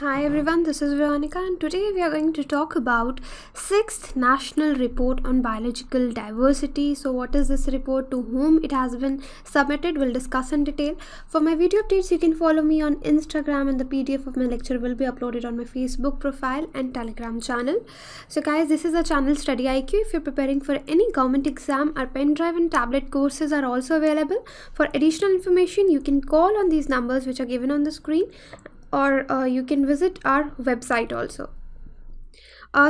Hi everyone, this is Veronica and today we are going to talk about 6th National Report on Biological Diversity. So what is this report, to whom it has been submitted, we'll discuss in detail. For my video updates, you can follow me on Instagram and the PDF of my lecture will be uploaded on my Facebook profile and Telegram channel. So guys, this is a channel StudyIQ. If you're preparing for any government exam, our pen drive and tablet courses are also available. For additional information, you can call on these numbers which are given on the screen, or you can visit our website also.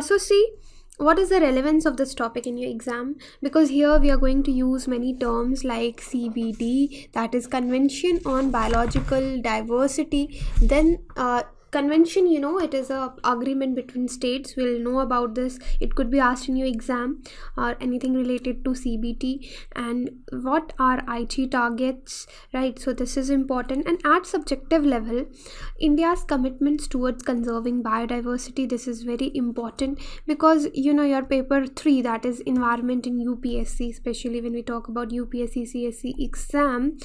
So see, what is the relevance of this topic in your exam? Because here we are going to use many terms like CBD, that is Convention on Biological Diversity. Then convention, it is a agreement between states. We'll know about this. It could be asked in your exam, or anything related to CBD. And what are Aichi Targets, right? So this is important. And at subjective level, India's commitments towards conserving biodiversity, this is very important because your paper 3, that is environment in UPSC, especially when we talk about UPSC CSC exam,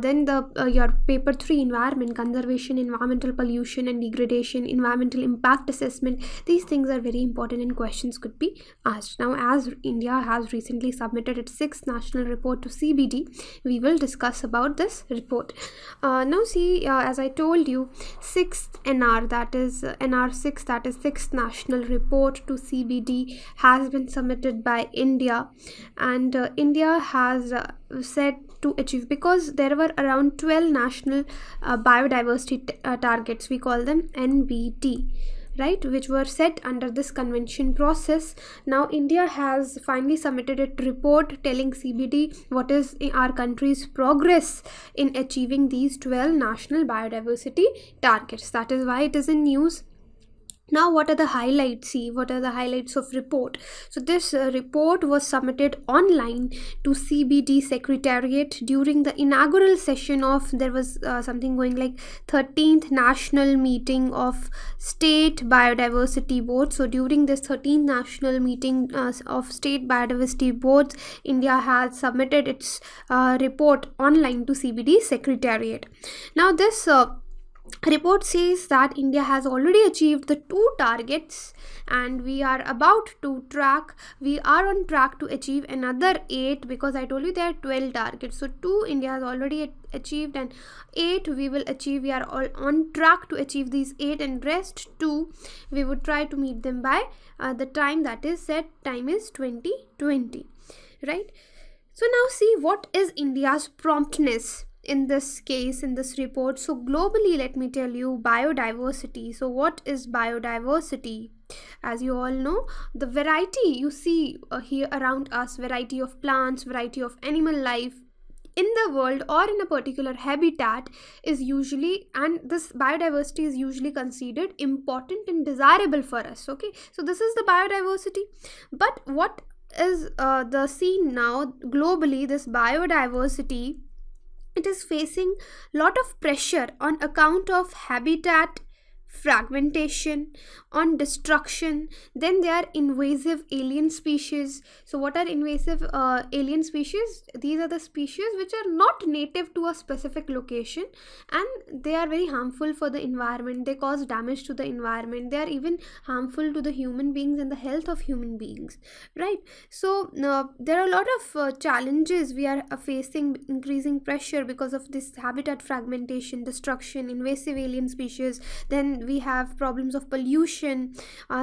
then your paper 3 environment, conservation, environmental pollution and degradation, environmental impact assessment, these things are very important and questions could be asked. Now, as India has recently submitted its 6th national report to CBD, we will discuss about this report. Now see, as I told you, 6th NR, that is NR6, that is 6th national report to CBD has been submitted by India, and India has said to achieve, because there were around 12 national biodiversity targets, we call them NBT, right, which were set under this convention process. Now India has finally submitted a report telling CBD what is our country's progress in achieving these 12 national biodiversity targets. That is why it is in news. Now, what are the highlights? See, what are the highlights of report? So this report was submitted online to CBD Secretariat during the inaugural session of, there was something going like 13th national meeting of state biodiversity boards. So during this 13th national meeting of state biodiversity boards, India has submitted its report online to CBD Secretariat. Now this report says that India has already achieved the 2 targets, and we are on track to achieve another 8, because I told you there are 12 targets. So 2 India has already achieved and 8 we will achieve. We are all on track to achieve these 8, and rest 2 we would try to meet them by the time that is set. Time is 2020, right? So now see, what is India's promptness in this case, in this report. So globally, let me tell you, biodiversity. So what is biodiversity? As you all know, the variety you see here around us, variety of plants, variety of animal life in the world or in a particular habitat is usually, and this biodiversity is usually considered important and desirable for us. Okay, so this is the biodiversity. But what is the scene now globally? This biodiversity, it is facing a lot of pressure on account of habitat fragmentation, on destruction. Then there are invasive alien species. So what are invasive alien species? These are the species which are not native to a specific location, and they are very harmful for the environment. They cause damage to the environment. They are even harmful to the human beings and the health of human beings, right? So there are a lot of challenges we are facing, increasing pressure because of this habitat fragmentation, destruction, invasive alien species. Then we have problems of pollution.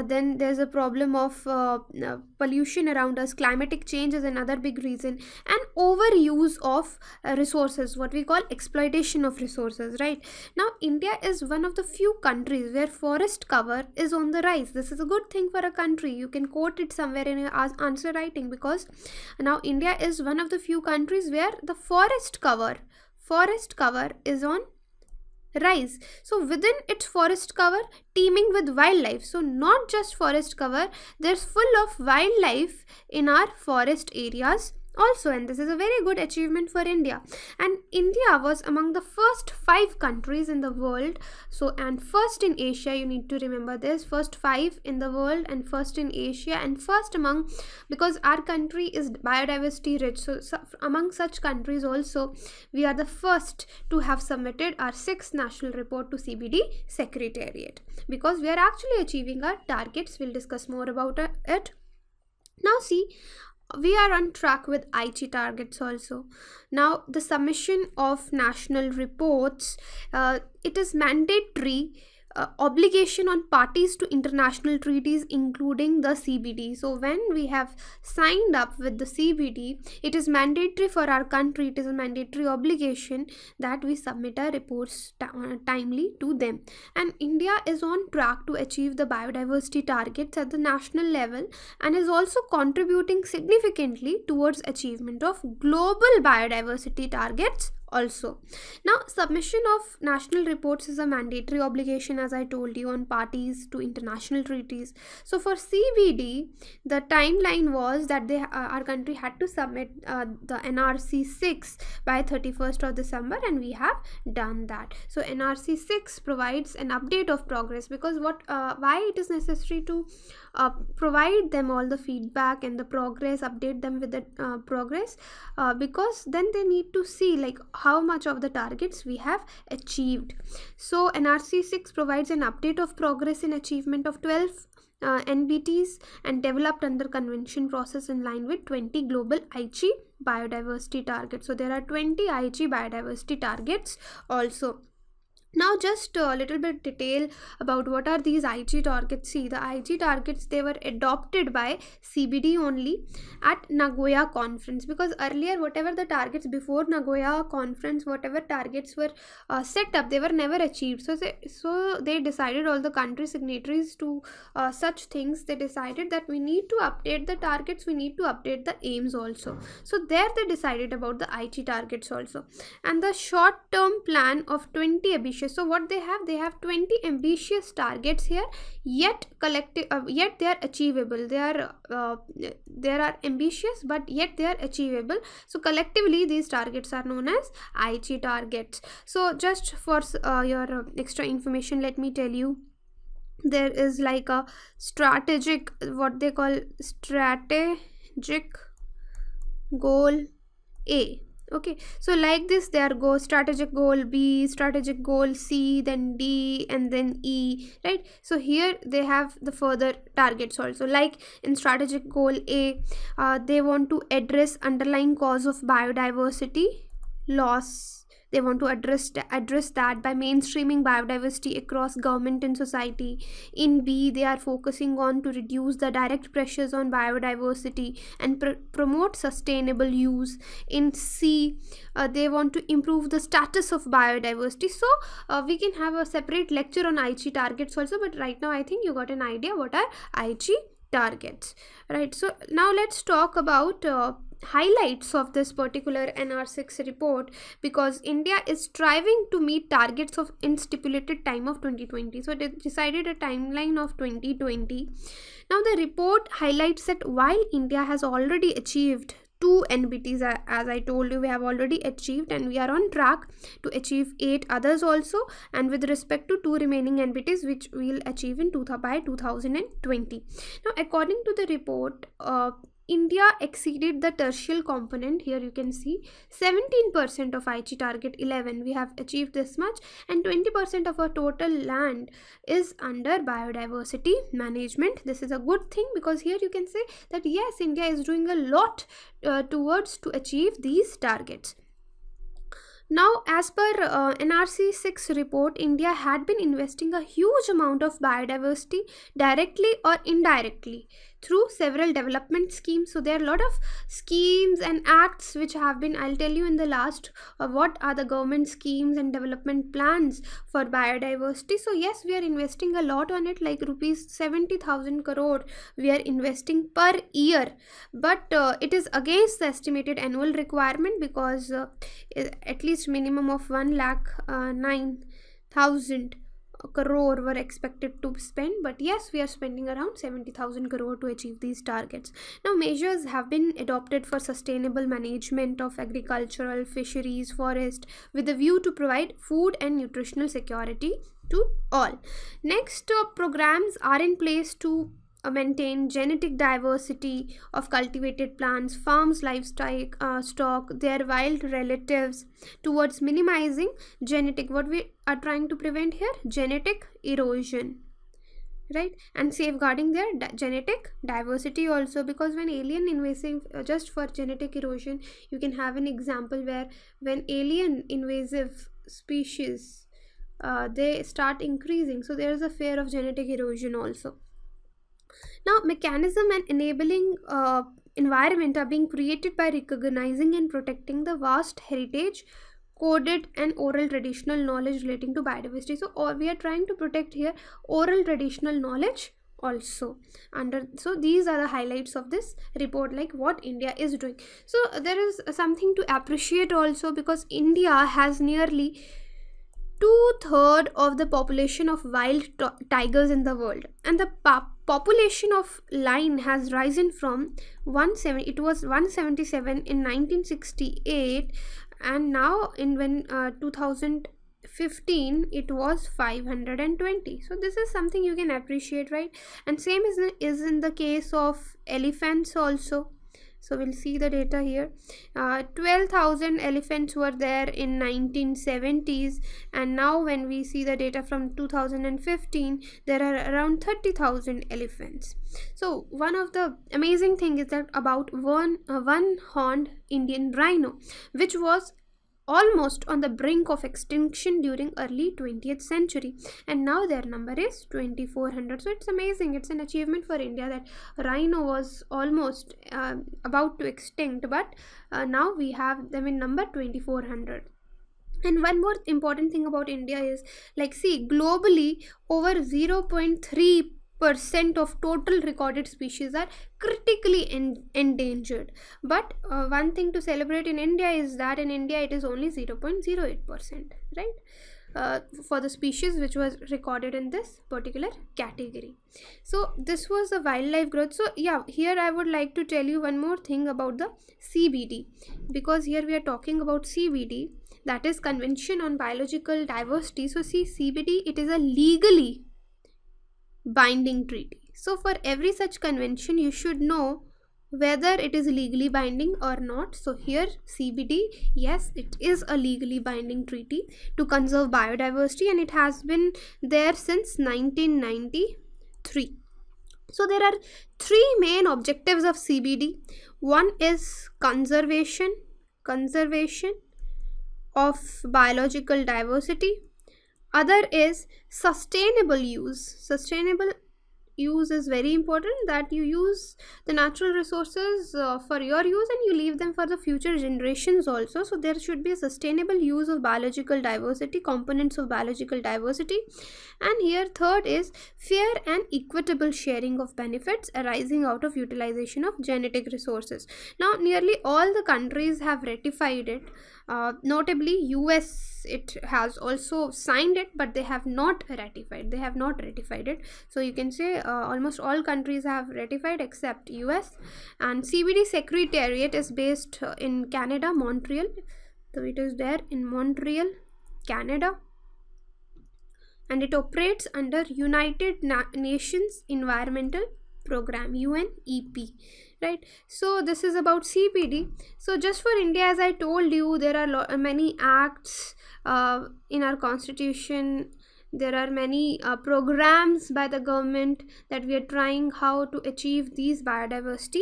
Then there's a problem of pollution around us. Climatic change is another big reason, and overuse of resources, what we call exploitation of resources, right? Now India is one of the few countries where forest cover is on the rise. This is a good thing for a country. You can quote it somewhere in your answer writing, because now India is one of the few countries where the forest cover is on rise. So within its forest cover, teeming with wildlife. So not just forest cover, there's full of wildlife in our forest areas also, and this is a very good achievement for India. And India was among the first 5 countries in the world, so, and first in Asia. You need to remember this, first 5 in the world and first in Asia, and first among, because our country is biodiversity rich, so among such countries also we are the first to have submitted our 6th national report to CBD Secretariat, because we are actually achieving our targets. We'll discuss more about it. Now see, we are on track with Aichi targets also. Now the submission of national reports, it is mandatory obligation on parties to international treaties, including the CBD. So when we have signed up with the CBD, it is mandatory for our country, it is a mandatory obligation that we submit our reports timely to them. And India is on track to achieve the biodiversity targets at the national level, and is also contributing significantly towards achievement of global biodiversity targets also. Now, submission of national reports is a mandatory obligation, as I told you, on parties to international treaties. So for CBD, the timeline was that our country had to submit the NRC 6 by 31st of December, and we have done that. So NRC 6 provides an update of progress, because why it is necessary to provide them all the feedback and the progress, update them with the progress, because then they need to see like how much of the targets we have achieved. So NRC 6 provides an update of progress in achievement of 12 NBTs, and developed under convention process in line with 20 global Aichi biodiversity targets. So there are 20 Aichi biodiversity targets also. Now just a little bit detail about what are these Aichi targets. See, the Aichi targets, they were adopted by CBD only at Nagoya conference, because earlier whatever the targets before Nagoya conference, whatever targets were set up, they were never achieved. So they decided, all the country signatories to such things, they decided that we need to update the targets, we need to update the aims also. So there they decided about the Aichi targets also. And the short term plan of 20 ambitious. So what they have 20 ambitious targets here, yet yet they are achievable. They are ambitious, but yet they are achievable. So collectively these targets are known as Aichi targets. So just for your extra information, let me tell you, there is like a strategic, what they call strategic goal A. Okay, so like this, there go strategic goal B, strategic goal C, then D, and then E, right? So here they have the further targets also. Like in strategic goal A, they want to address underlying cause of biodiversity loss. They want to address that by mainstreaming biodiversity across government and society. In B, they are focusing on to reduce the direct pressures on biodiversity and promote sustainable use. In C, they want to improve the status of biodiversity. So we can have a separate lecture on Aichi targets also, but right now I think you got an idea what are Aichi targets, right? So now let's talk about highlights of this particular NR6 report, because India is striving to meet targets of in stipulated time of 2020. So they decided a timeline of 2020. Now the report highlights that while India has already achieved 2 NBTs, as I told you, we have already achieved, and we are on track to achieve 8 others also, and with respect to 2 remaining NBTs which we will achieve by 2020. Now according to the report, India exceeded the tertial component. Here you can see 17% of Aichi target 11 we have achieved this much, and 20% of our total land is under biodiversity management. This is a good thing, because here you can say that yes, India is doing a lot towards to achieve these targets. Now, as per NRC 6 report, India had been investing a huge amount of biodiversity directly or indirectly through several development schemes. So there are a lot of schemes and acts which have been, I'll tell you in the last, what are the government schemes and development plans for biodiversity. So yes, we are investing a lot on it, like rupees 70,000 crore we are investing per year, but it is against the estimated annual requirement, because at least minimum of 1,09,000 crore were expected to spend, but yes, we are spending around 70,000 crore to achieve these targets. Now, measures have been adopted for sustainable management of agricultural, fisheries, forest, with a view to provide food and nutritional security to all. Next, programs are in place to maintain genetic diversity of cultivated plants, farms, livestock, stock, their wild relatives, towards minimizing genetic, what we are trying to prevent here, genetic erosion, right, and safeguarding their genetic diversity also, because when alien invasive, just for genetic erosion, you can have an example where when alien invasive species they start increasing, so there is a fear of genetic erosion also. Now, mechanism and enabling environment are being created by recognizing and protecting the vast heritage, coded and oral traditional knowledge relating to biodiversity. So we are trying to protect here oral traditional knowledge also under. So these are the highlights of this report, like what India is doing. So there is something to appreciate also, because India has nearly 2/3 of the population of wild tigers in the world, and the population of lion has risen from 170. It was 177 in 1968, and now in 2015 it was 520. So this is something you can appreciate, right? And same is in the case of elephants also. So we'll see the data here. 12,000 elephants were there in 1970s, and now when we see the data from 2015, there are around 30,000 elephants. So one of the amazing thing is that about one-horned Indian rhino, which was almost on the brink of extinction during early 20th century, and now their number is 2,400. So it's amazing, it's an achievement for India that rhino was almost about to extinct, but now we have them in number 2,400. And one more important thing about India is, like, see, globally over 0.3% of total recorded species are critically endangered, but one thing to celebrate in India is that in India it is only 0.08%, right, for the species which was recorded in this particular category. So this was the wildlife growth. So yeah, here I would like to tell you one more thing about the CBD, because here we are talking about CBD, that is Convention on Biological Diversity. So see, CBD, it is a legally binding treaty. So for every such convention you should know whether it is legally binding or not. So here CBD, yes, it is a legally binding treaty to conserve biodiversity, and it has been there since 1993. So there are three main objectives of CBD. One is conservation of biological diversity. Other is sustainable use. Sustainable use is very important, that you use the natural resources for your use and you leave them for the future generations also. So there should be a sustainable use of biological diversity, components of biological diversity. And here third is fair and equitable sharing of benefits arising out of utilization of genetic resources. Now nearly all the countries have ratified it. Notably US, it has also signed it, but they have not ratified it. So you can say almost all countries have ratified except US. And CBD Secretariat is based in Canada, Montreal. So it is there in Montreal, Canada, and it operates under United Nations Environmental Program, UNEP, right? So this is about CBD. So just for India, as I told you, there are many acts in our constitution. There are many programs by the government that we are trying how to achieve these biodiversity.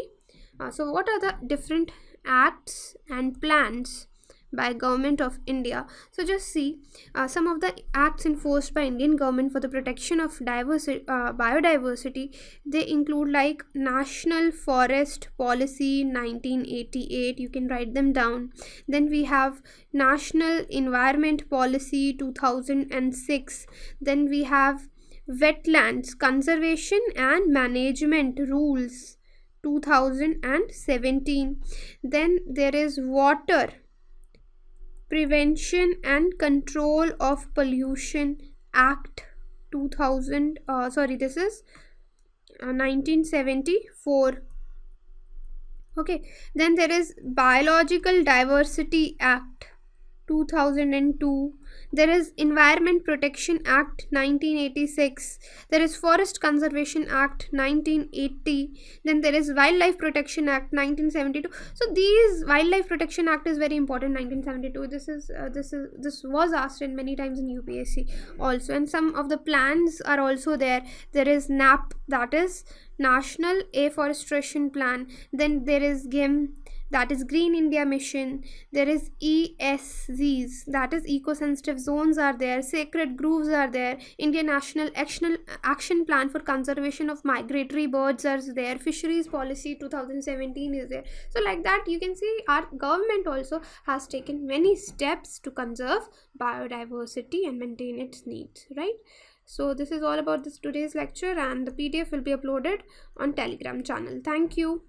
So what are the different acts and plans by government of India? So just see some of the acts enforced by Indian government for the protection of biodiversity. They include like National Forest Policy 1988, you can write them down. Then we have National Environment Policy 2006. Then we have Wetlands Conservation and Management Rules 2017. Then there is Water Prevention and Control of Pollution Act this is 1974. Okay, then there is Biological Diversity Act 2002. There is Environment Protection Act 1986. There is Forest Conservation Act 1980. Then there is Wildlife Protection Act 1972. So these Wildlife Protection Act is very important. 1972. This was asked in many times in UPSC also, and some of the plans are also there. There is NAP, that is National Afforestation Plan. Then there is GIM, that is Green India Mission. There is ESZs, that is Eco Sensitive Zones are there. Sacred Groves are there. Indian National Action Plan for Conservation of Migratory Birds are there. Fisheries Policy 2017 is there. So like that, you can see our government also has taken many steps to conserve biodiversity and maintain its needs, right? So this is all about this today's lecture, and the PDF will be uploaded on Telegram channel. Thank you.